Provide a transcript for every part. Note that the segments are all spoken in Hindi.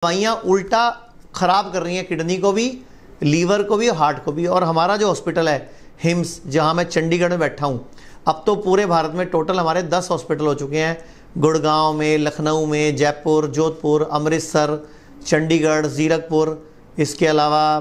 दवाइयाँ उल्टा ख़राब कर रही हैं किडनी को भी, लीवर को भी, हार्ट को भी। और हमारा जो हॉस्पिटल है हिम्स, जहाँ मैं चंडीगढ़ में बैठा हूँ, अब तो पूरे भारत में टोटल हमारे 10 हॉस्पिटल हो चुके हैं। गुड़गांव में, लखनऊ में, जयपुर, जोधपुर, अमृतसर, चंडीगढ़, ज़ीरकपुर, इसके अलावा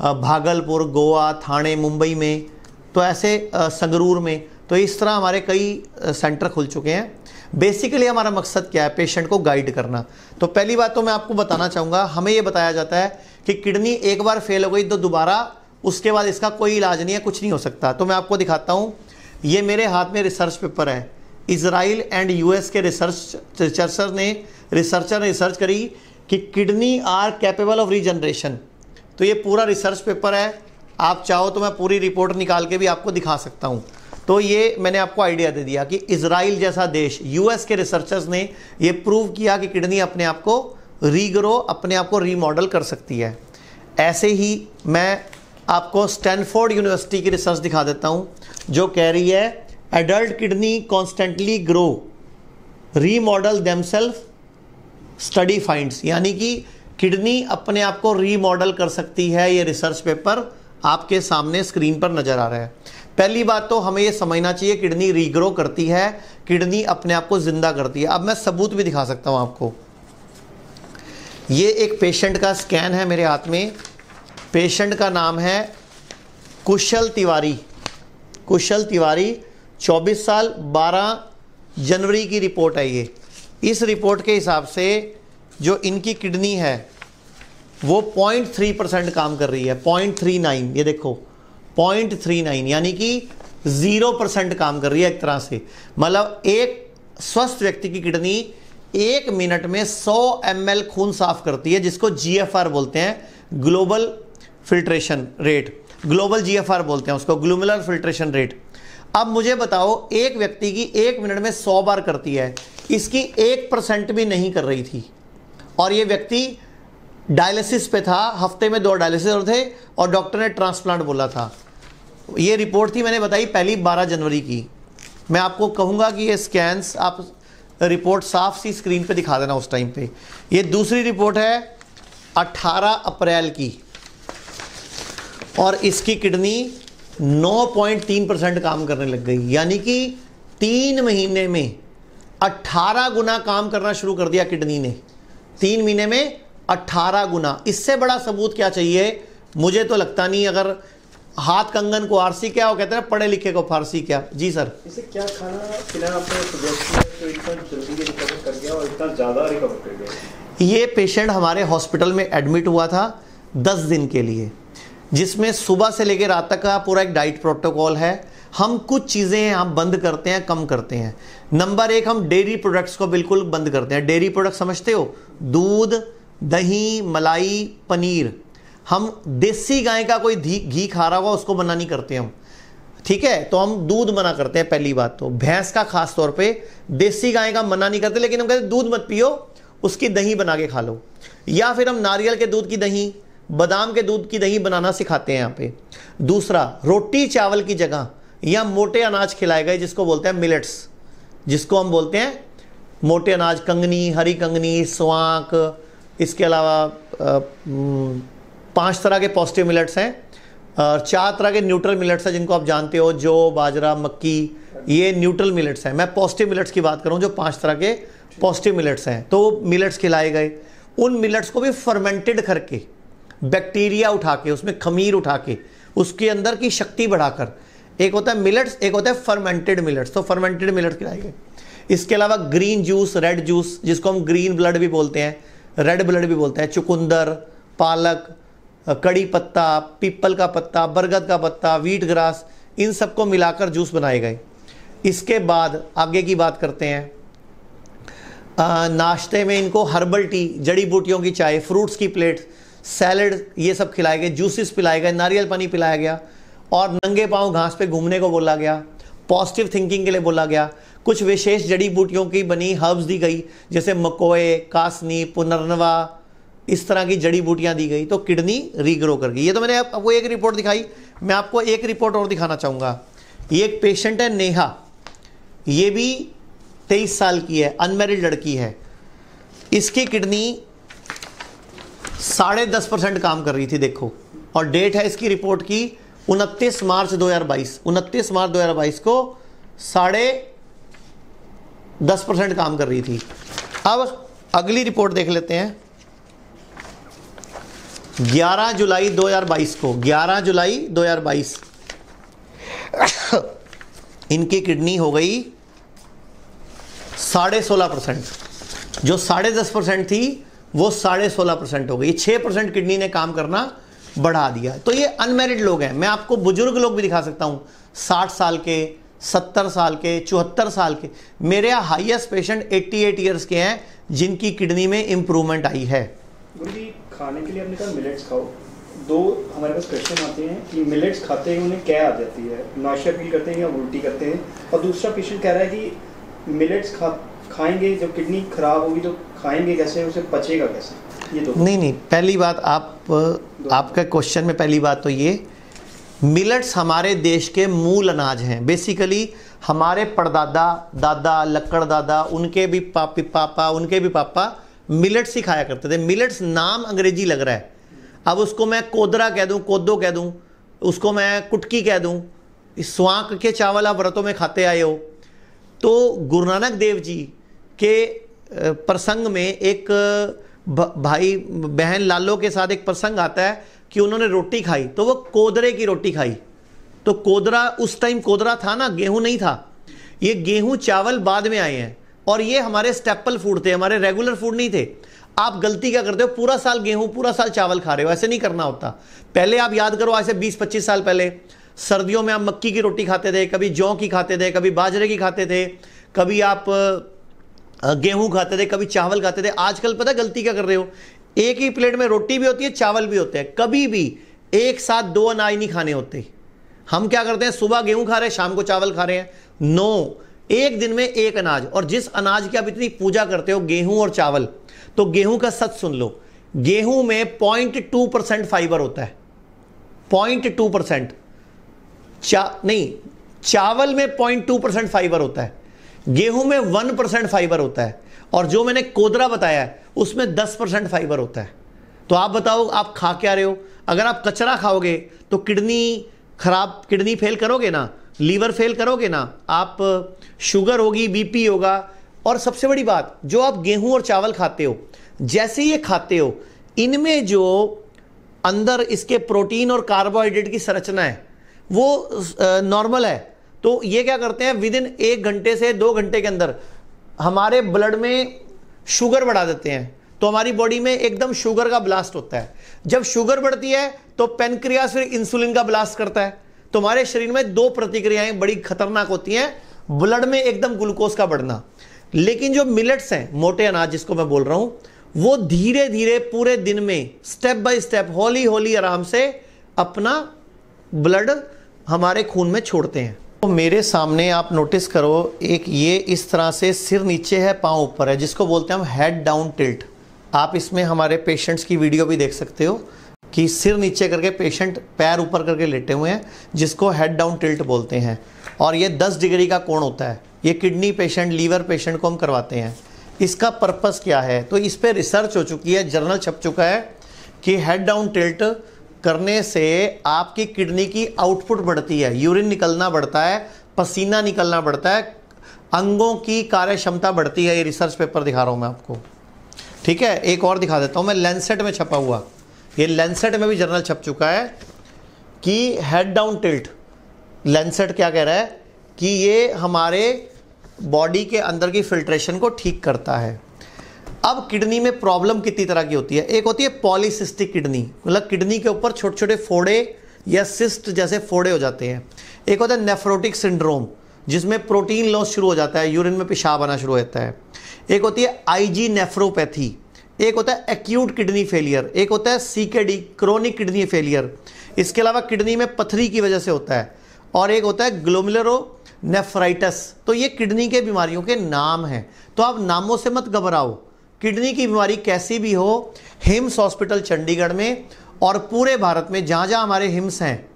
भागलपुर, गोवा, ठाणे, मुंबई में, तो ऐसे संगरूर में, तो इस तरह हमारे कई सेंटर खुल चुके हैं। बेसिकली हमारा मकसद क्या है? पेशेंट को गाइड करना। तो पहली बात तो मैं आपको बताना चाहूँगा, हमें ये बताया जाता है कि किडनी एक बार फेल हो गई तो दोबारा उसके बाद इसका कोई इलाज नहीं है, कुछ नहीं हो सकता। तो मैं आपको दिखाता हूँ, ये मेरे हाथ में रिसर्च पेपर है। इजराइल एंड यूएस के रिसर्चर ने रिसर्च करी कि kidney are capable of regeneration. तो ये पूरा रिसर्च पेपर है, आप चाहो तो मैं पूरी रिपोर्ट निकाल के भी आपको दिखा सकता हूँ। तो ये मैंने आपको आइडिया दे दिया कि इजराइल जैसा देश, यूएस के रिसर्चर्स ने ये प्रूव किया कि किडनी अपने आप को रीग्रो, अपने आप को रीमॉडल कर सकती है। ऐसे ही मैं आपको स्टैनफोर्ड यूनिवर्सिटी की रिसर्च दिखा देता हूँ, जो कह रही है adult kidney constantly grow, remodel themselves, study finds, यानी कि किडनी अपने आप को रीमॉडल कर सकती है। ये रिसर्च पेपर आपके सामने स्क्रीन पर नजर आ रहा है। पहली बात तो हमें ये समझना चाहिए, किडनी रीग्रो करती है, किडनी अपने आप को जिंदा करती है। अब मैं सबूत भी दिखा सकता हूं आपको। ये एक पेशेंट का स्कैन है मेरे हाथ में। पेशेंट का नाम है कुशल तिवारी। कुशल तिवारी, 24 साल, 12 जनवरी की रिपोर्ट है ये। इस रिपोर्ट के हिसाब से जो इनकी किडनी है वो 0.3% काम कर रही है, 0.39, ये देखो 0.39, यानी कि 0% काम कर रही है एक तरह से। मतलब एक स्वस्थ व्यक्ति की किडनी 1 मिनट में 100 ml खून साफ करती है, जिसको GFR बोलते हैं, global filtration rate, global GFR बोलते हैं उसको, ग्लोमेरुलर फिल्ट्रेशन रेट। अब मुझे बताओ, एक व्यक्ति की 1 मिनट में 100 बार करती है, इसकी 1% भी नहीं कर रही थी। और ये व्यक्ति डायलिसिस पे था, हफ्ते में 2 डायलिसिस और थे, और डॉक्टर ने ट्रांसप्लांट बोला था। ये रिपोर्ट थी, मैंने बताई पहली 12 जनवरी की। मैं आपको कहूँगा कि ये स्कैन्स, आप रिपोर्ट साफ सी स्क्रीन पे दिखा देना उस टाइम पे। ये दूसरी रिपोर्ट है 18 अप्रैल की, और इसकी किडनी 9.3% काम करने लग गई, यानी कि 3 महीने में 18 गुना काम करना शुरू कर दिया किडनी ने। 3 महीने में 18 गुना। इससे बड़ा सबूत क्या चाहिए? मुझे तो लगता नहीं। अगर हाथ कंगन को आरसी क्या, वो कहते हैं पढ़े लिखे को फारसी क्या। जी सर, इसे क्या खाना खिलाना आपने सजेस्ट किया तो इतना जल्दी रिकवर कर गया और इतना ज़्यादा रिकवर कर गया? ये पेशेंट हमारे हॉस्पिटल में एडमिट हुआ था 10 दिन के लिए, जिसमें सुबह से लेकर रात तक का पूरा एक डाइट प्रोटोकॉल है। हम कुछ चीज़ें हम बंद करते हैं, कम करते हैं। नंबर 1, हम डेयरी प्रोडक्ट्स को बिल्कुल बंद करते हैं। डेयरी प्रोडक्ट समझते हो? दूध, दही, मलाई, पनीर। हम देसी गाय का कोई घी खा रहा होगा उसको मना नहीं करते हम, ठीक है? तो हम दूध मना करते हैं। पहली बात तो भैंस का खास तौर पे, देसी गाय का मना नहीं करते, लेकिन हम कहते दूध मत पियो, उसकी दही बना के खा लो। या फिर हम नारियल के दूध की दही, बादाम के दूध की दही बनाना सिखाते हैं यहाँ पे। दूसरा, रोटी चावल की जगह या मोटे अनाज खिलाए गए, जिसको बोलते हैं मिलेट्स, जिसको हम बोलते हैं मोटे अनाज, कंगनी, हरी कंगनी, स्वांक, इसके अलावा 5 तरह के पॉजिटिव मिलेट्स हैं, और 4 तरह के न्यूट्रल मिलेट्स हैं, जिनको आप जानते हो, जौ, बाजरा, मक्की, ये न्यूट्रल मिलेट्स हैं। मैं पॉजिटिव मिलेट्स की बात करूं, जो 5 तरह के पॉजिटिव मिलेट्स हैं। तो वो मिलेट्स खिलाए गए। उन मिलेट्स को भी फर्मेंटेड करके, बैक्टीरिया उठा के, उसमें खमीर उठा के, उसके अंदर की शक्ति बढ़ाकर, एक होता है मिलेट्स, एक होता है फर्मेंटेड मिलेट्स। तो फर्मेंटेड मिलेट्स खिलाए गए। इसके अलावा ग्रीन जूस, रेड जूस, जिसको हम ग्रीन ब्लड भी बोलते हैं, रेड ब्लड भी बोलते हैं, चुकंदर, पालक, कड़ी पत्ता, पीपल का पत्ता, बरगद का पत्ता, वीट ग्रास, इन सबको मिलाकर जूस बनाए गए। इसके बाद आगे की बात करते हैं। नाश्ते में इनको हर्बल टी, जड़ी बूटियों की चाय, फ्रूट्स की प्लेट, सैलड, ये सब खिलाए गए। जूसेस पिलाए गए, नारियल पानी पिलाया गया, और नंगे पांव घास पे घूमने को बोला गया। पॉजिटिव थिंकिंग के लिए बोला गया। कुछ विशेष जड़ी बूटियों की बनी हर्ब्स दी गई, जैसे मकोए, कासनी, पुनर्नवा, इस तरह की जड़ी बूटियां दी गई। तो किडनी रीग्रो कर गई। ये तो मैंने आपको एक रिपोर्ट दिखाई। मैं आपको एक रिपोर्ट और दिखाना चाहूँगा। ये एक पेशेंट है नेहा, ये भी 23 साल की है, अनमैरिड लड़की है। इसकी किडनी 10.5% काम कर रही थी, देखो, और डेट है इसकी रिपोर्ट की 29 मार्च 2022। 29 मार्च 2022 को 10.5% काम कर रही थी। अब अगली रिपोर्ट देख लेते हैं। 11 जुलाई 2022 को, 11 जुलाई 2022 इनकी किडनी हो गई 16.5%। जो 10.5% थी वो 16.5% हो गई। 6% किडनी ने काम करना बढ़ा दिया। तो ये अनमैरिड लोग हैं। मैं आपको बुजुर्ग लोग भी दिखा सकता हूं, 60 साल के, 70 साल के, 74 साल के। मेरे यहाँ हाईएस्ट पेशेंट 88 ईयर्स के हैं जिनकी किडनी में इंप्रूवमेंट आई है। गुरुजी, खाने के लिए आपने कहा मिलेट्स खाओ। दो हमारे पास क्वेश्चन आते हैं कि मिलेट्स खाते हैं उन्हें क्या आ जाती है, नाश्ता फील करते हैं या उल्टी करते हैं। और दूसरा पेशेंट कह रहा है कि मिलेट्स खाएंगे, जब किडनी खराब होगी तो खाएंगे कैसे, उसे पचेगा कैसे? ये दो। नहीं, पहली बात आपका क्वेश्चन में पहली बात तो ये, मिलेट्स हमारे देश के मूल अनाज हैं। बेसिकली हमारे परदादा, दादा, लक्कड़ दादा, उनके भी पापा, उनके भी पापा मिलेट्स ही खाया करते थे। मिलेट्स नाम अंग्रेजी लग रहा है, अब उसको मैं कोदरा कह दूं, कोदो कह दूं, उसको मैं कुटकी कह दूं। स्वांक के चावल आप व्रतों में खाते आए हो। तो गुरु नानक देव जी के प्रसंग में एक भाई बहन लालो के साथ एक प्रसंग आता है कि उन्होंने रोटी खाई, तो वो कोदरे की रोटी खाई। तो कोदरा उस टाइम कोदरा था ना, गेहूं नहीं था। ये गेहूं चावल बाद में आए हैं और ये हमारे स्टेपल फूड थे, हमारे रेगुलर फूड नहीं थे। आप गलती क्या करते हो, पूरा साल गेहूं, पूरा साल चावल खा रहे हो। ऐसे नहीं करना होता। पहले आप याद करो, ऐसे 20-25 साल पहले सर्दियों में आप मक्की की रोटी खाते थे, कभी जौ की खाते थे, कभी बाजरे की खाते थे, कभी आप गेहूं खाते थे, कभी चावल खाते थे। आजकल पता गलती क्या कर रहे हो, एक ही प्लेट में रोटी भी होती है, चावल भी होते हैं। कभी भी एक साथ दो अनाज नहीं खाने होते। हम क्या करते हैं, सुबह गेहूं खा रहे हैं, शाम को चावल खा रहे हैं। नो, एक दिन में एक अनाज। और जिस अनाज की आप इतनी पूजा करते हो, गेहूं और चावल, तो गेहूं का सच सुन लो, गेहूं में 0.2% फाइबर होता है। 0.2%। चावल में 0.2% फाइबर होता है, गेहूं में 1% फाइबर होता है, और जो मैंने कोदरा बताया उसमें 10% फाइबर होता है। तो आप बताओ, आप खा क्या रहे हो? अगर आप कचरा खाओगे तो किडनी फेल करोगे ना, लीवर फेल करोगे ना, आप शुगर होगी, बीपी होगा। और सबसे बड़ी बात, जो आप गेहूं और चावल खाते हो, जैसे ये खाते हो, इनमें जो अंदर इसके प्रोटीन और कार्बोहाइड्रेट की संरचना है वो नॉर्मल है। तो ये क्या करते हैं, विद इन 1 घंटे से 2 घंटे के अंदर हमारे ब्लड में शुगर बढ़ा देते हैं। तो हमारी बॉडी में एकदम शुगर का ब्लास्ट होता है। जब शुगर बढ़ती है तो पेनक्रियास फिर इंसुलिन का ब्लास्ट करता है। तो हमारे शरीर में 2 प्रतिक्रियाएं बड़ी खतरनाक होती हैं, ब्लड में एकदम ग्लूकोज का बढ़ना। लेकिन जो मिलेट्स हैं, मोटे अनाज जिसको मैं बोल रहा हूं, वो धीरे धीरे पूरे दिन में स्टेप बाय स्टेप, हौली हौली आराम से अपना ब्लड हमारे खून में छोड़ते हैं। तो मेरे सामने आप नोटिस करो, एक ये इस तरह से सिर नीचे है, पांव ऊपर है, जिसको बोलते हैं हम हेड डाउन टिल्ट। आप इसमें हमारे पेशेंट्स की वीडियो भी देख सकते हो कि सिर नीचे करके पेशेंट पैर ऊपर करके लेटे हुए हैं, जिसको हेड डाउन टिल्ट बोलते हैं। और ये 10 डिग्री का कोण होता है। ये किडनी पेशेंट, लीवर पेशेंट को हम करवाते हैं। इसका पर्पस क्या है, तो इस पर रिसर्च हो चुकी है, जर्नल छप चुका है कि हेड डाउन टिल्ट करने से आपकी किडनी की आउटपुट बढ़ती है, यूरिन निकलना बढ़ता है, पसीना निकलना बढ़ता है, अंगों की कार्य क्षमता बढ़ती है। ये रिसर्च पेपर दिखा रहा हूँ मैं आपको, ठीक है। एक और दिखा देता हूँ मैं, लैंसेट में छपा हुआ, ये लैंसेट में भी जर्नल छप चुका है कि हेड डाउन टिल्ट, लैंसेट क्या कह रहा है कि ये हमारे बॉडी के अंदर की फिल्ट्रेशन को ठीक करता है। अब किडनी में प्रॉब्लम कितनी तरह की होती है। एक होती है पॉलीसिस्टिक किडनी, मतलब किडनी के ऊपर छोटे छोटे फोड़े या सिस्ट जैसे फोड़े हो जाते हैं। एक होता है नेफ्रोटिक सिंड्रोम, जिसमें प्रोटीन लॉस शुरू हो जाता है, यूरिन में पेशाब आना शुरू हो जाता है। एक होती है आईजी नेफ्रोपैथी, एक होता है एक्यूट किडनी फेलियर, एक होता है सीकेडी, क्रोनिक किडनी फेलियर। इसके अलावा किडनी में पथरी की वजह से होता है, और एक होता है ग्लोमेरुलोनेफ्राइटिस। तो ये किडनी के बीमारियों के नाम हैं। तो आप नामों से मत घबराओ, किडनी की बीमारी कैसी भी हो, हिम्स हॉस्पिटल चंडीगढ़ में और पूरे भारत में जहाँ जहाँ हमारे हिम्स हैं,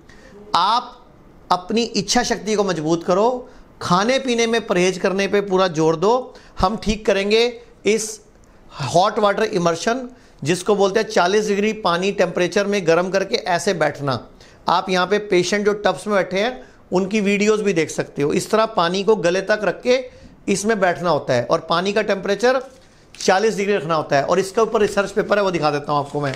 आप अपनी इच्छा शक्ति को मजबूत करो, खाने पीने में परहेज करने पे पूरा जोर दो, हम ठीक करेंगे इस हॉट वाटर इमर्शन जिसको बोलते हैं 40 डिग्री पानी टेम्परेचर में गर्म करके ऐसे बैठना। आप यहाँ पे पेशेंट जो टब्स में बैठे हैं उनकी वीडियोस भी देख सकते हो। इस तरह पानी को गले तक रख के इसमें बैठना होता है और पानी का टेम्परेचर 40 डिग्री रखना होता है। और इसके ऊपर रिसर्च पेपर है, वो दिखा देता हूँ आपको मैं।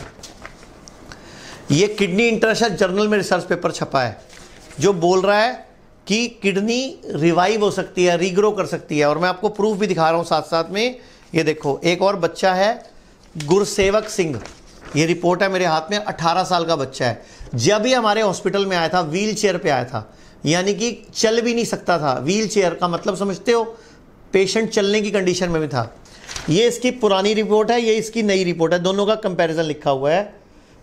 ये किडनी इंटरनेशनल जर्नल में रिसर्च पेपर छपा है जो बोल रहा है कि किडनी रिवाइव हो सकती है, रीग्रो कर सकती है। और मैं आपको प्रूफ भी दिखा रहा हूँ साथ साथ में। ये देखो, एक और बच्चा है गुरसेवक सिंह, ये रिपोर्ट है मेरे हाथ में, 18 साल का बच्चा है। जब ही हमारे हॉस्पिटल में आया था व्हील चेयर पे आया था, यानी कि चल भी नहीं सकता था। व्हील चेयर का मतलब समझते हो, पेशेंट चलने की कंडीशन में भी था। ये इसकी पुरानी रिपोर्ट है, ये इसकी नई रिपोर्ट है, दोनों का कंपैरिजन लिखा हुआ है।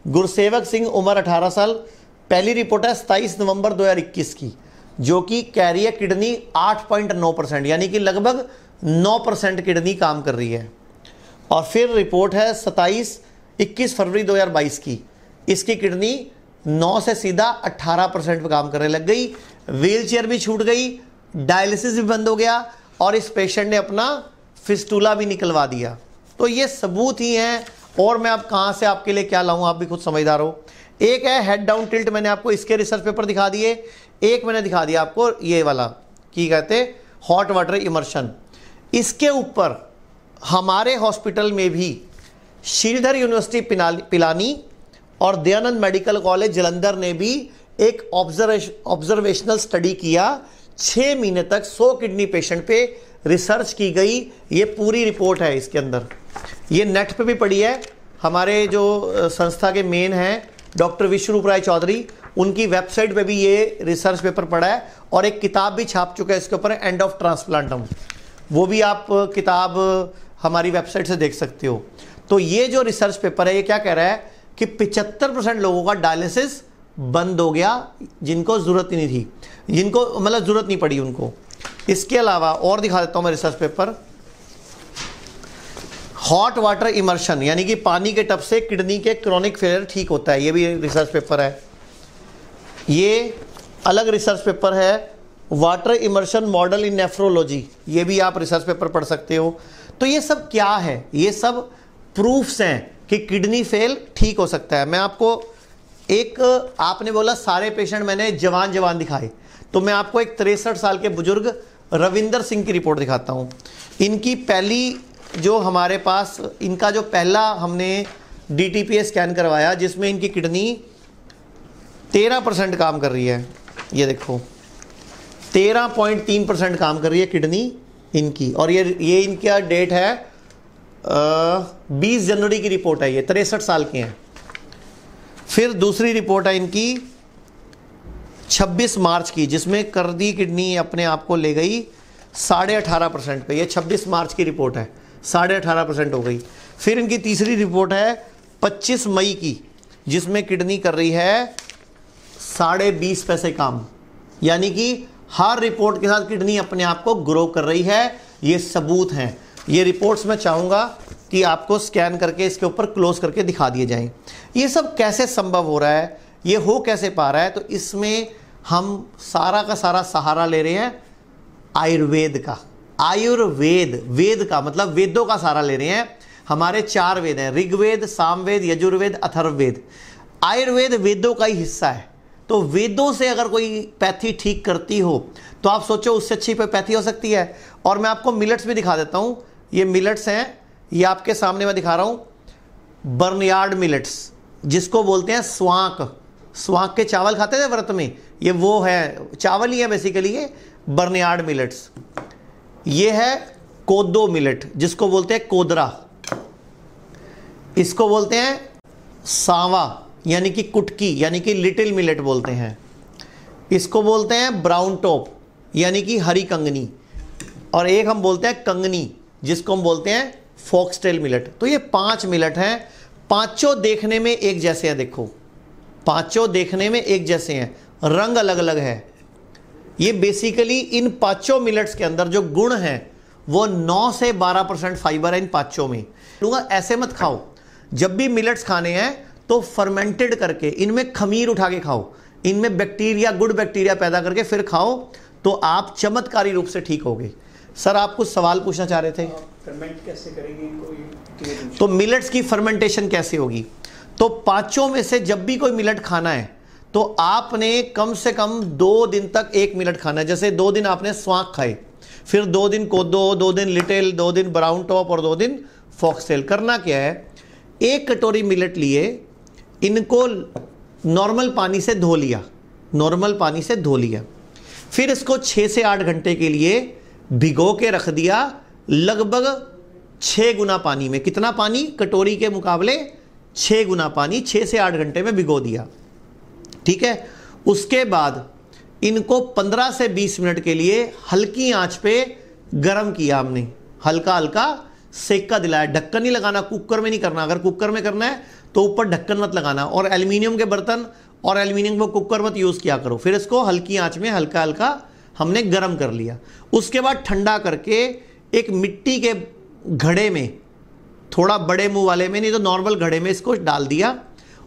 गुरसेवक सिंह, उम्र 18 साल। पहली रिपोर्ट है 27 नवंबर 2021 की, जो कि कह रही है किडनी 8.9%, यानी कि लगभग 9% किडनी काम कर रही है। और फिर रिपोर्ट है 21 फरवरी 2022 की, इसकी किडनी 9 से सीधा 18% पे काम करने लग गई। व्हील चेयर भी छूट गई, डायलिसिस भी बंद हो गया और इस पेशेंट ने अपना फिस्टूला भी निकलवा दिया। तो ये सबूत ही हैं। और मैं अब कहाँ से आपके लिए क्या लाऊं, आप भी खुद समझदार हो। एक है हेड डाउन टिल्ट, मैंने आपको इसके रिसर्च पेपर दिखा दिए। एक मैंने दिखा दिया आपको ये वाला, की कहते हॉट वाटर इमर्शन। इसके ऊपर हमारे हॉस्पिटल में भी श्रीधर यूनिवर्सिटी पिलानी और दयानंद मेडिकल कॉलेज जलंधर ने भी एक ऑब्जर्वेशनल स्टडी किया। 6 महीने तक 100 किडनी पेशेंट पे रिसर्च की गई। ये पूरी रिपोर्ट है इसके अंदर, ये नेट पे भी पड़ी है। हमारे जो संस्था के मेन हैं डॉक्टर विश्वरूप राय चौधरी, उनकी वेबसाइट पे भी ये रिसर्च पेपर पड़ा है और एक किताब भी छाप चुका है इसके ऊपर, एंड ऑफ ट्रांसप्लांटम। वो भी आप किताब हमारी वेबसाइट से देख सकते हो। तो ये जो रिसर्च पेपर है ये क्या कह रहा है कि 75% लोगों का डायलिसिस बंद हो गया, जिनको ज़रूरत ही नहीं थी, जिनको मतलब ज़रूरत नहीं पड़ी उनको। इसके अलावा और दिखा देता हूँ मैं research paper. Hot water immersion, यानी कि पानी के टब से किडनी के क्रोनिक फेलियर ठीक होता है, ये भी रिसर्च पेपर है। ये अलग रिसर्च पेपर है, वाटर इमर्शन मॉडल इन नेफ्रोलॉजी, ये भी आप रिसर्च पेपर पढ़ सकते हो। तो ये सब क्या है, ये सब प्रूफ्स हैं कि किडनी फेल ठीक हो सकता है। मैं आपको एक, आपने बोला सारे पेशेंट मैंने जवान जवान दिखाए, तो मैं आपको एक 63 साल के बुजुर्ग रविंदर सिंह की रिपोर्ट दिखाता हूँ। इनकी पहली जो हमारे पास, इनका जो पहला हमने DTPA स्कैन करवाया जिसमें इनकी किडनी 13% काम कर रही है। ये देखो 13.3% काम कर रही है किडनी इनकी। और ये इनका डेट है 20 जनवरी की रिपोर्ट है, ये 63 साल के हैं। फिर दूसरी रिपोर्ट है इनकी 26 मार्च की, जिसमें कर दी किडनी अपने आप को ले गई 18.5% पे। ये 26 मार्च की रिपोर्ट है, 18.5% हो गई। फिर इनकी तीसरी रिपोर्ट है 25 मई की, जिसमें किडनी कर रही है 20.5 पैसे काम, यानी कि हर रिपोर्ट के साथ किडनी अपने आप को ग्रो कर रही है। ये सबूत हैं। ये रिपोर्ट्स मैं चाहूँगा कि आपको स्कैन करके इसके ऊपर क्लोज करके दिखा दिए जाएं। ये सब कैसे संभव हो रहा है, ये हो कैसे पा रहा है, तो इसमें हम सारा का सारा सहारा ले रहे हैं आयुर्वेद का। आयुर्वेद, वेद का मतलब वेदों का सहारा ले रहे हैं। हमारे 4 वेद हैं, ऋग्वेद, सामवेद, यजुर्वेद, अथर्ववेद। आयुर्वेद वेदों का ही हिस्सा है। तो वेदों से अगर कोई पैथी ठीक करती हो तो आप सोचो उससे अच्छी पैथी हो सकती है। और मैं आपको मिलेट्स भी दिखा देता हूँ। ये मिलेट्स हैं, ये आपके सामने मैं दिखा रहा हूँ। बर्नयार्ड मिलेट्स, जिसको बोलते हैं स्वांक। स्वांक के चावल खाते थे व्रत में, ये वो है, चावल ही है बेसिकली ये बर्नयार्ड मिलेट्स। ये है कोदो मिलेट, जिसको बोलते हैं कोदरा। इसको बोलते हैं सांवा, यानी कि कुटकी, यानी कि लिटिल मिलेट बोलते हैं। इसको बोलते हैं ब्राउन टॉप, यानी कि हरी कंगनी। और एक हम बोलते हैं कंगनी, जिसको हम बोलते हैं फॉक्सटेल मिलेट। तो ये 5 मिलेट हैं, पांचों देखने में एक जैसे हैं। देखो पांचों देखने में एक जैसे हैं, रंग अलग अलग है। ये बेसिकली इन पांचों मिलेट्स के अंदर जो गुण हैं वो 9 से 12% फाइबर है इन पांचों में। ऐसे मत खाओ, जब भी मिलेट्स खाने हैं तो फर्मेंटेड करके इनमें खमीर उठा के खाओ, इनमें बैक्टीरिया, गुड बैक्टीरिया पैदा करके फिर खाओ, तो आप चमत्कारी रूप से ठीक होगे। सर आप कुछ सवाल पूछना चाह रहे थे? फर्मेंट कैसे करेंगे इनको, ये तो मिलेट्स की फर्मेंटेशन कैसे होगी? तो पांचों में से जब भी कोई मिलेट खाना है तो आपने कम से कम 2 दिन तक 1 मिलेट खाना है। जैसे 2 दिन आपने स्वांग खाए, फिर 2 दिन कोदो, 2 दिन लिटिल, 2 दिन ब्राउन टॉप और 2 दिन फॉक्सटेल। करना क्या है, 1 कटोरी मिलेट लिए, इनको नॉर्मल पानी से धो लिया, नॉर्मल पानी से धो लिया, फिर इसको 6 से 8 घंटे के लिए भिगो के रख दिया, लगभग 6 गुना पानी में। कितना पानी? कटोरी के मुकाबले 6 गुना पानी 6 से 8 घंटे में भिगो दिया, ठीक है। उसके बाद इनको 15 से 20 मिनट के लिए हल्की आंच पे गर्म किया हमने, हल्का हल्का सेका दिलाया। ढक्कन नहीं लगाना, कुकर में नहीं करना। अगर कुकर में करना है तो ऊपर ढक्कन मत लगाना, और एल्युमिनियम के बर्तन और एल्युमिनियम को कुकर मत यूज किया करो। फिर इसको हल्की आंच में हल्का हल्का हमने गर्म कर लिया। उसके बाद ठंडा करके एक मिट्टी के घड़े में, थोड़ा बड़े मुंह वाले में, नहीं तो नॉर्मल घड़े में इसको डाल दिया,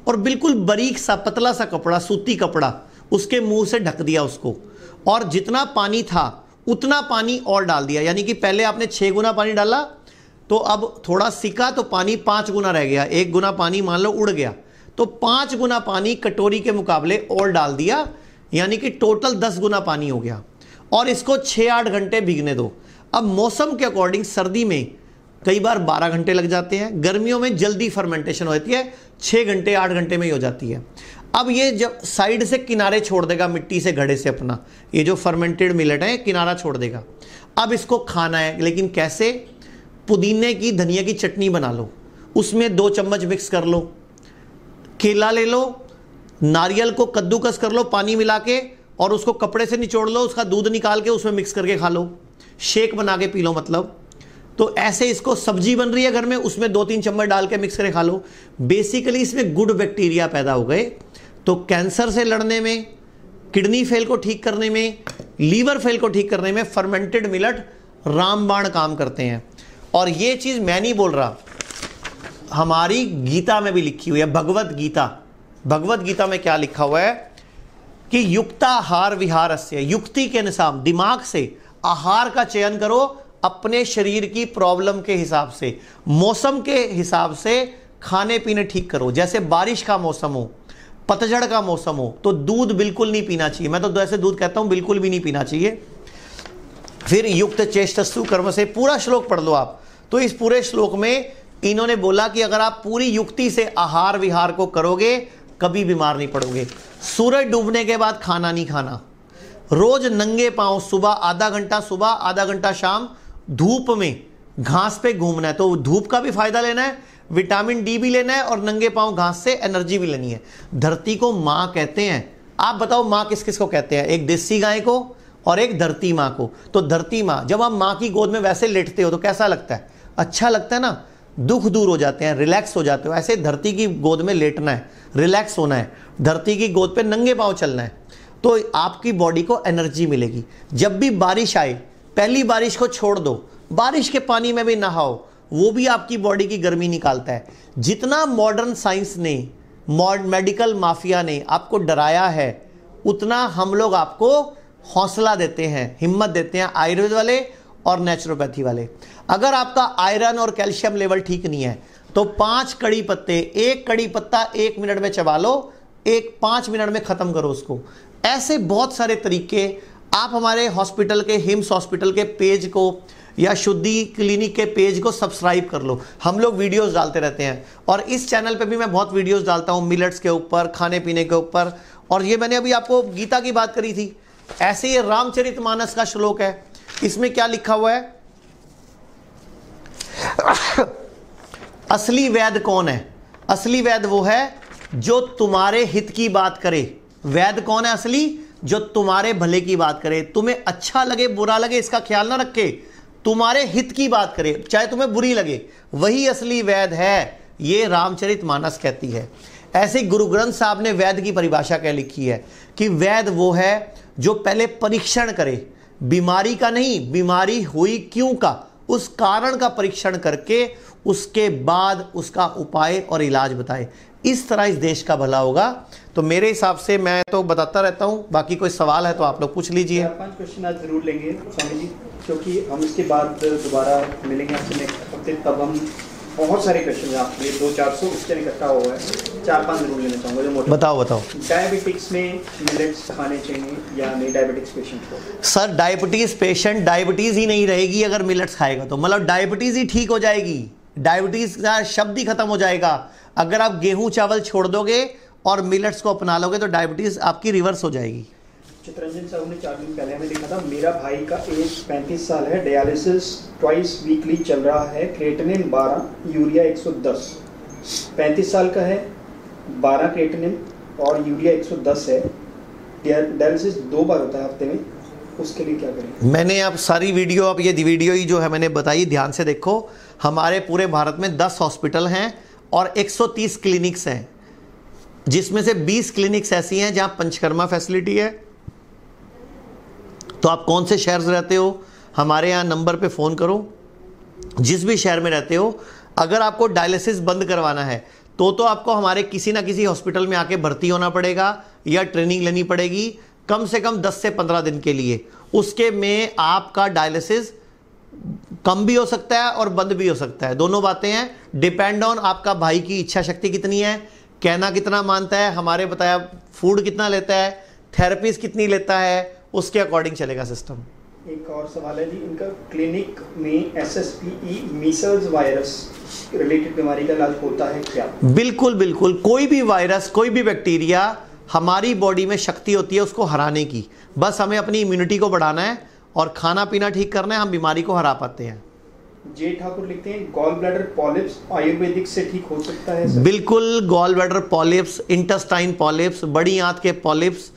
और बिल्कुल बारीक सा पतला सा कपड़ा, सूती कपड़ा, उसके मुंह से ढक दिया उसको, और जितना पानी था उतना पानी और डाल दिया। यानी कि पहले आपने 6 गुना पानी डाला, तो अब थोड़ा सिका तो पानी 5 गुना रह गया। 1 गुना पानी मान लो उड़ गया, तो 5 गुना पानी कटोरी के मुकाबले और डाल दिया, यानी कि टोटल 10 गुना पानी हो गया। और इसको 6-8 घंटे भीगने दो। अब मौसम के अकॉर्डिंग सर्दी में कई बार 12 घंटे लग जाते हैं, गर्मियों में जल्दी फर्मेंटेशन होती है, 6 घंटे 8 घंटे में ही हो जाती है। अब ये जब साइड से किनारे छोड़ देगा मिट्टी से, घड़े से अपना, ये जो फर्मेंटेड मिलेट है किनारा छोड़ देगा। अब इसको खाना है, लेकिन कैसे? पुदीने की, धनिया की चटनी बना लो, उसमें 2 चम्मच मिक्स कर लो, केला ले लो, नारियल को कद्दूकस कर लो पानी मिला के, और उसको कपड़े से निचोड़ लो, उसका दूध निकाल के उसमें मिक्स करके खा लो, शेक बना के पी लो। मतलब तो ऐसे इसको सब्जी बन रही है घर में, उसमें 2-3 चम्मच डाल के मिक्स करके खा लो। बेसिकली इसमें गुड बैक्टीरिया पैदा हो गए, तो कैंसर से लड़ने में, किडनी फेल को ठीक करने में, लीवर फेल को ठीक करने में फर्मेंटेड मिलेट रामबाण काम करते हैं। और ये चीज मैं नहीं बोल रहा, हमारी गीता में भी लिखी हुई है, भगवत गीता। भगवत गीता में क्या लिखा हुआ है कि युक्ताहार विहारस्य, युक्ति के अनुसार दिमाग से आहार का चयन करो, अपने शरीर की प्रॉब्लम के हिसाब से, मौसम के हिसाब से खाने पीने ठीक करो। जैसे बारिश का मौसम हो, पतझड़ का मौसम हो, तो दूध बिल्कुल नहीं पीना चाहिए। मैं तो ऐसे दूध कहता हूं बिल्कुल भी नहीं पीना चाहिए। फिर युक्त चेष्टस्तु कर्म से, पूरा श्लोक पढ़ लो आप। तो इस पूरे श्लोक में इन्होंने बोला कि अगर आप पूरी युक्ति से आहार विहार को करोगे, कभी बीमार नहीं पड़ोगे। सूरज डूबने के बाद खाना नहीं खाना, रोज नंगे पांव सुबह आधा घंटा, सुबह आधा घंटा शाम धूप में घास पे घूमना है। तो धूप का भी फायदा लेना है, विटामिन डी भी लेना है, और नंगे पांव घास से एनर्जी भी लेनी है। धरती को मां कहते हैं। आप बताओ मां किस किस को कहते हैं? एक देसी गाय को और एक धरती मां को। तो धरती मां, जब आप मां की गोद में वैसे लेटते हो तो कैसा लगता है? अच्छा लगता है ना, दुख दूर हो जाते हैं, रिलैक्स हो जाते हो। ऐसे धरती की गोद में लेटना है, रिलैक्स होना है, धरती की गोद पे नंगे पांव चलना है, तो आपकी बॉडी को एनर्जी मिलेगी। जब भी बारिश आए, पहली बारिश को छोड़ दो, बारिश के पानी में भी नहाओ, वो भी आपकी बॉडी की गर्मी निकालता है। जितना मॉडर्न साइंस ने, मेडिकल माफिया ने आपको डराया है, उतना हम लोग आपको हौसला देते हैं, हिम्मत देते हैं, आयुर्वेद वाले और नेचुरोपैथी वाले। अगर आपका आयरन और कैल्शियम लेवल ठीक नहीं है तो 5 कड़ी पत्ते, 1 कड़ी पत्ता 1 मिनट में चबा लो, 5 मिनट में खत्म करो उसको। ऐसे बहुत सारे तरीके आप हमारे हॉस्पिटल के, हिम्स हॉस्पिटल के पेज को या शुद्धि क्लिनिक के पेज को सब्सक्राइब कर लो। हम लोग वीडियोस डालते रहते हैं, और इस चैनल पे भी मैं बहुत वीडियोस डालता हूँ मिलेट्स के ऊपर, खाने पीने के ऊपर। और ये मैंने अभी आपको गीता की बात करी थी, ऐसे ये रामचरितमानस का श्लोक है। इसमें क्या लिखा हुआ है? असली वैद्य कौन है? असली वैद्य वो है जो तुम्हारे हित की बात करे। वैद्य कौन है असली? जो तुम्हारे भले की बात करे, तुम्हें अच्छा लगे बुरा लगे इसका ख्याल ना रखे, तुम्हारे हित की बात करे, चाहे तुम्हें बुरी लगे, वही असली वैद्य है। ये रामचरितमानस कहती है। ऐसे गुरु ग्रंथ साहब ने वैद्य की परिभाषा क्या लिखी है कि वैद्य वो है जो पहले परीक्षण करे, बीमारी का नहीं, बीमारी हुई क्यों का, उस कारण का परीक्षण करके उसके बाद उसका उपाय और इलाज बताए। इस तरह इस देश का भला होगा। तो मेरे हिसाब से मैं तो बताता रहता हूँ, बाकी कोई सवाल है तो आप लोग पूछ लीजिए। 4-5 क्वेश्चन आज जरूर लेंगे स्वामी जी, क्योंकि हम इसके बाद दोबारा मिलेंगे आपसे नेक्स्ट हफ्ते, तब हम बहुत सारे क्वेश्चन हैं आपके लिए, 200-400 क्वेश्चन इकट्ठा हुआ है, 4-5 जरूर लेना चाहूँगा जो मोटे। बताओ। डायबिटिक्स में मिलेट्स खाने चाहिए या नहीं डायबिटिक्स पेशेंट को? सर डायबिटीज़ पेशेंट डायबिटीज़ ही नहीं रहेगी अगर मिलेट्स खाएगा तो, मतलब डायबिटीज़ ही ठीक हो जाएगी, डायबिटीज़ का शब्द ही खत्म हो जाएगा। अगर आप गेहूं चावल छोड़ दोगे और मिलेट्स को अपना लोगे तो डायबिटीज़ आपकी रिवर्स हो जाएगी। चित्रंजन साहब ने 4 दिन पहले हमें लिखा था, मेरा भाई का एज 35 साल है, डायलिसिस ट्वाइस वीकली चल रहा है, क्रिएटिनिन 12, यूरिया 110। 35 साल का है, 12 क्रिएटिनिन और यूरिया 110 है, डायलिसिस 2 बार होता है हफ्ते में, उसके लिए क्या करें? मैंने आप सारी वीडियो, आप ये वीडियो ही जो है मैंने बताई, ध्यान से देखो। हमारे पूरे भारत में 10 हॉस्पिटल हैं और 130 क्लिनिक्स हैं, जिसमें से 20 क्लिनिक्स ऐसी हैं जहां पंचकर्मा फैसिलिटी है। तो आप कौन से शहर से रहते हो, हमारे यहाँ नंबर पे फ़ोन करो, जिस भी शहर में रहते हो। अगर आपको डायलिसिस बंद करवाना है तो आपको हमारे किसी ना किसी हॉस्पिटल में आके भर्ती होना पड़ेगा या ट्रेनिंग लेनी पड़ेगी कम से कम 10 से 15 दिन के लिए। उसके में आपका डायलिसिस कम भी हो सकता है और बंद भी हो सकता है, दोनों बातें हैं। डिपेंड ऑन आपका भाई की इच्छा शक्ति कितनी है, कहना कितना मानता है, हमारे बताया फूड कितना लेता है, थेरेपीज कितनी लेता है, उसके अकॉर्डिंग चलेगा सिस्टम। एक और सवाल है जी, इनका क्लिनिक में SSPE मीसल्स वायरस रिलेटेड बीमारी का इलाज होता है क्या? बिल्कुल बिल्कुल, कोई भी वायरस, कोई भी बैक्टीरिया, हमारी बॉडी में शक्ति होती है उसको हराने की। बस हमें अपनी इम्यूनिटी को बढ़ाना है और खाना पीना ठीक करना है, हम बीमारी को हरा पाते हैं। जे ठाकुर लिखते हैं, गॉल ब्लैडर पॉलिप्स आयुर्वेदिक से ठीक हो सकता है सर? बिल्कुल, gall bladder polyps, intestine polyps, बड़ी आंत के पॉलिप्स,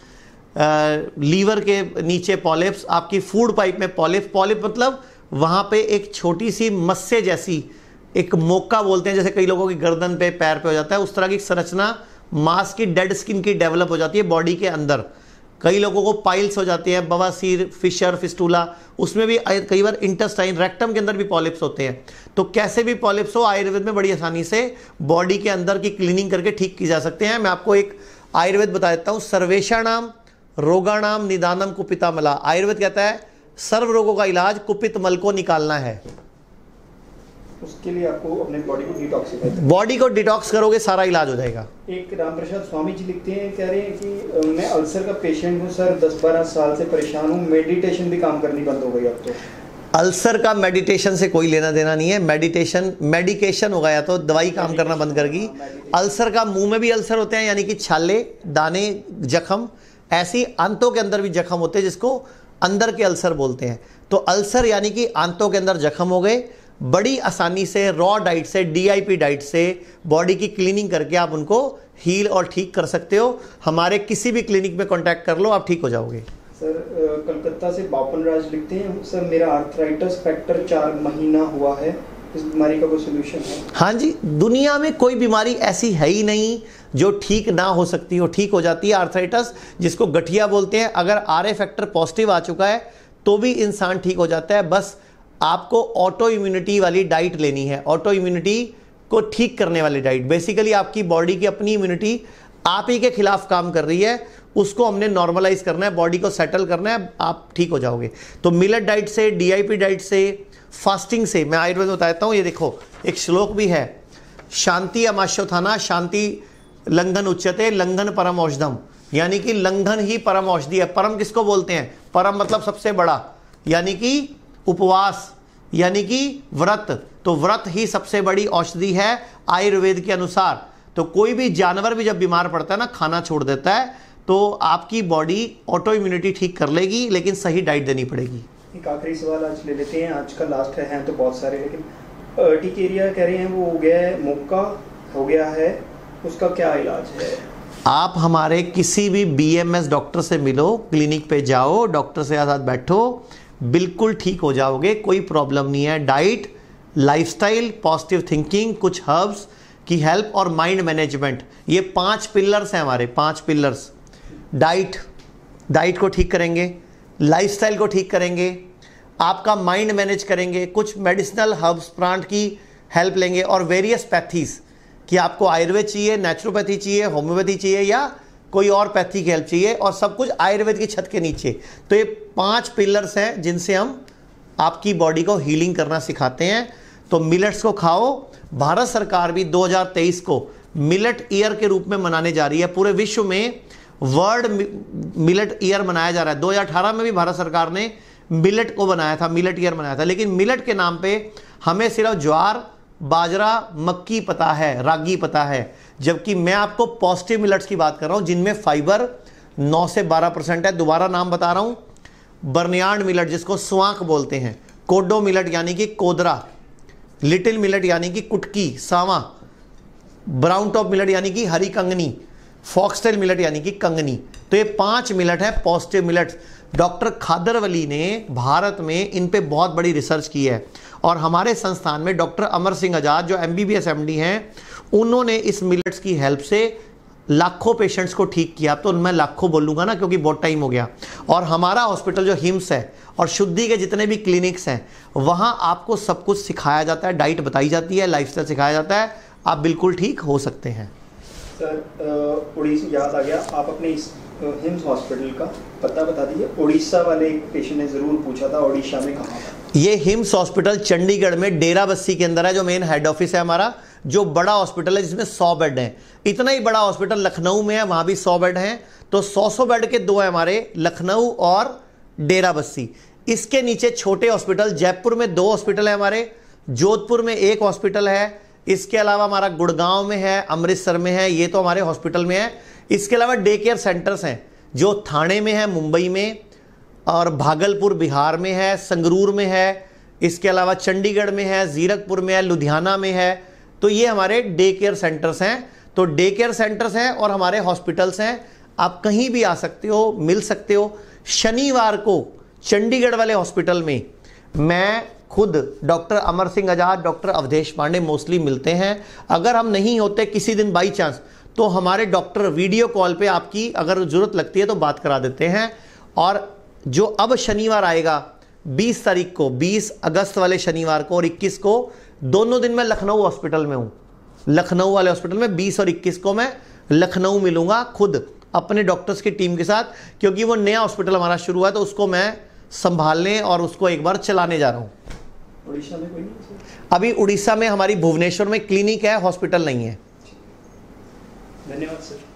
लीवर के नीचे पॉलिप्स, आपकी फूड पाइप में पॉलिप मतलब वहाँ पे एक छोटी सी मस्से जैसी एक मोका बोलते हैं, जैसे कई लोगों की गर्दन पे पैर पे हो जाता है, उस तरह की संरचना मांस की, डेड स्किन की डेवलप हो जाती है बॉडी के अंदर। कई लोगों को पाइल्स हो जाती है, बवासीर, फिशर, फिस्टूला, उसमें भी कई बार इंटेस्टाइन, रेक्टम के अंदर भी पॉलिप्स होते हैं। तो कैसे भी पॉलिप्स हो, आयुर्वेद में बड़ी आसानी से बॉडी के अंदर की क्लीनिंग करके ठीक की जा सकते हैं। मैं आपको एक आयुर्वेद बता देता हूँ, सर्वेशाणाम रोगाणाम निदानम कुपितामला। आयुर्वेद कहता है सर्व रोगों का इलाज कुपित मल को निकालना है। उसके लिए आपको अपने बॉडी को डिटॉक्सिफाई, बॉडी को डिटॉक्स करोगे सारा इलाज हो जाएगा। एक राम प्रसाद स्वामी जी लिखते हैं, कह रहे हैं कि मैं अल्सर का पेशेंट हूँ सर, 10-12 साल से परेशान हूँ, मेडिटेशन भी काम करनी बंद हो गई अब तो। अल्सर का मेडिटेशन से कोई लेना देना नहीं है, मेडिकेशन होगा, या तो दवाई काम करना बंद करेगी। अल्सर का, मुंह में भी अल्सर होते हैं, यानी कि छाले, दाने, जख्म, ऐसी आंतों के अंदर भी जख्म होते हैं जिसको अंदर के अल्सर बोलते हैं। तो अल्सर यानी कि आंतों के अंदर जख्म हो गए, बड़ी आसानी से रॉ डाइट से, DIP डाइट से बॉडी की क्लीनिंग करके आप उनको हील और ठीक कर सकते हो। हमारे किसी भी क्लिनिक में कांटेक्ट कर लो, आप ठीक हो जाओगे। सर कलकत्ता से बापन राज लिखते हैं, सर मेरा आर्थराइटिस फैक्टर 4 महीना हुआ है, इस बीमारी का कोई सोल्यूशन है? हाँ जी, दुनिया में कोई बीमारी ऐसी है ही नहीं जो ठीक ना हो सकती हो, ठीक हो जाती है। आर्थराइटिस जिसको गठिया बोलते हैं, अगर RA फैक्टर पॉजिटिव आ चुका है तो भी इंसान ठीक हो जाता है। बस आपको ऑटो इम्यूनिटी वाली डाइट लेनी है, ऑटो इम्यूनिटी को ठीक करने वाली डाइट। बेसिकली आपकी बॉडी की अपनी इम्यूनिटी आप ही के खिलाफ काम कर रही है, उसको हमने नॉर्मलाइज करना है, बॉडी को सेटल करना है, आप ठीक हो जाओगे। तो मिलेट डाइट से, DIP डाइट से, फास्टिंग से, मैं आयुर्वेद बताता हूँ। ये देखो एक श्लोक भी है, शांति अमाश्योथाना शांति लंघन उच्यते लंघन परम औषधम, यानी कि लंघन ही परम औषधि है। परम किसको बोलते हैं? परम मतलब सबसे बड़ा, यानी कि उपवास, यानी कि व्रत। तो व्रत ही सबसे बड़ी औषधि है आयुर्वेद के अनुसार। तो कोई भी जानवर भी जब बीमार पड़ता है ना, खाना छोड़ देता है, तो आपकी बॉडी ऑटो इम्यूनिटी ठीक कर लेगी, लेकिन सही डाइट देनी पड़ेगी। एक आखिरी सवाल आज ले लेते हैं, आज का लास्ट है तो बहुत सारे, लेकिन अर्टिकेरिया कह रहे हैं वो हो गया है, मोक्का हो गया है, उसका क्या इलाज है? आप हमारे किसी भी BMS डॉक्टर से मिलो, क्लिनिक पे जाओ, डॉक्टर से साथ बैठो, बिल्कुल ठीक हो जाओगे, कोई प्रॉब्लम नहीं है। डाइट, लाइफस्टाइल, पॉजिटिव थिंकिंग, कुछ हर्ब्स की हेल्प और माइंड मैनेजमेंट, ये 5 पिलर्स हैं हमारे, 5 पिलर्स। डाइट को ठीक करेंगे, लाइफस्टाइल को ठीक करेंगे, आपका माइंड मैनेज करेंगे, कुछ मेडिसिनल हर्ब्स प्लांट की हेल्प लेंगे। और वेरियस पैथीज कि आपको आयुर्वेद चाहिए, नेचुरोपैथी चाहिए, होम्योपैथी चाहिए या कोई और पैथी की हेल्प चाहिए, और सब कुछ आयुर्वेद की छत के नीचे। तो ये 5 पिलर्स हैं जिनसे हम आपकी बॉडी को हीलिंग करना सिखाते हैं। तो मिलेट्स को खाओ। भारत सरकार भी 2023 को मिलेट ईयर के रूप में मनाने जा रही है। पूरे विश्व में वर्ल्ड मिलेट ईयर मनाया जा रहा है। 2018 में भी भारत सरकार ने मिलेट को बनाया था, मिलेट ईयर बनाया था। लेकिन मिलेट के नाम पे हमें सिर्फ ज्वार, बाजरा, मक्की पता है, रागी पता है, जबकि मैं आपको पॉजिटिव मिलेट्स की बात कर रहा हूं जिनमें फाइबर 9 से 12% है। दोबारा नाम बता रहा हूं, बर्नियार्ड मिलेट जिसको स्वांक बोलते हैं, कोडो मिलेट यानी कि कोदरा, लिटिल मिलेट यानी कि कुटकी सावा, ब्राउन टॉप मिलेट यानी कि हरी कंगनी, फॉक्सटेल मिलेट यानी कि कंगनी। तो ये 5 मिलेट है पॉजिटिव मिलेट्स। डॉक्टर खादरवली ने भारत में इन पे बहुत बड़ी रिसर्च की है, और हमारे संस्थान में डॉक्टर अमर सिंह आजाद जो MBBS MD हैं, उन्होंने इस मिलेट्स की हेल्प से लाखों पेशेंट्स को ठीक किया। तो मैं लाखों बोलूँगा ना क्योंकि बहुत टाइम हो गया। और हमारा हॉस्पिटल जो हिम्स है और शुद्धि के जितने भी क्लिनिक्स हैं, वहाँ आपको सब कुछ सिखाया जाता है, डाइट बताई जाती है, लाइफस्टाइल सिखाया जाता है, आप बिल्कुल ठीक हो सकते हैं। सर उड़ीसा याद आ गया, आप अपने इस हिम्स हॉस्पिटल का पता बता दीजिए। उड़ीसा वाले एक पेशेंट ने ज़रूर पूछा था, उड़ीसा में कहाँ? ये हिम्स हॉस्पिटल चंडीगढ़ में डेरा बस्सी के अंदर है, जो मेन हेड ऑफिस है हमारा, जो बड़ा हॉस्पिटल है जिसमें 100 बेड हैं। इतना ही बड़ा हॉस्पिटल लखनऊ में है, वहाँ भी 100 बेड हैं। तो 100 बेड के 2 हैं हमारे, लखनऊ और डेरा बस्सी। इसके नीचे छोटे हॉस्पिटल, जयपुर में 2 हॉस्पिटल है हमारे, जोधपुर में 1 हॉस्पिटल है, इसके अलावा हमारा गुड़गांव में है, अमृतसर में है, ये तो हमारे हॉस्पिटल में है। इसके अलावा डे केयर सेंटर्स हैं जो थाने में है, मुंबई में, और भागलपुर बिहार में है, संगरूर में है, इसके अलावा चंडीगढ़ में है, जीरकपुर में है, लुधियाना में है। तो ये हमारे डे केयर सेंटर्स हैं। तो डे केयर सेंटर्स हैं और हमारे हॉस्पिटल्स हैं, आप कहीं भी आ सकते हो, मिल सकते हो। शनिवार को चंडीगढ़ वाले हॉस्पिटल में मैं खुद डॉक्टर अमर सिंह आजाद, डॉक्टर अवधेश पांडे मोस्टली मिलते हैं। अगर हम नहीं होते किसी दिन बाई चांस, तो हमारे डॉक्टर वीडियो कॉल पे आपकी अगर ज़रूरत लगती है तो बात करा देते हैं। और जो अब शनिवार आएगा 20 तारीख को, 20 अगस्त वाले शनिवार को और 21 को, दोनों दिन मैं लखनऊ हॉस्पिटल में हूँ। लखनऊ वाले हॉस्पिटल में 20 और 21 को मैं लखनऊ मिलूंगा खुद अपने डॉक्टर्स की टीम के साथ, क्योंकि वो नया हॉस्पिटल हमारा शुरू हुआ है, तो उसको मैं संभालने और उसको एक बार चलाने जा रहा हूँ। उड़ीसा में कोई नहीं? अभी उड़ीसा में हमारी भुवनेश्वर में क्लिनिक है, हॉस्पिटल नहीं है। धन्यवाद सर।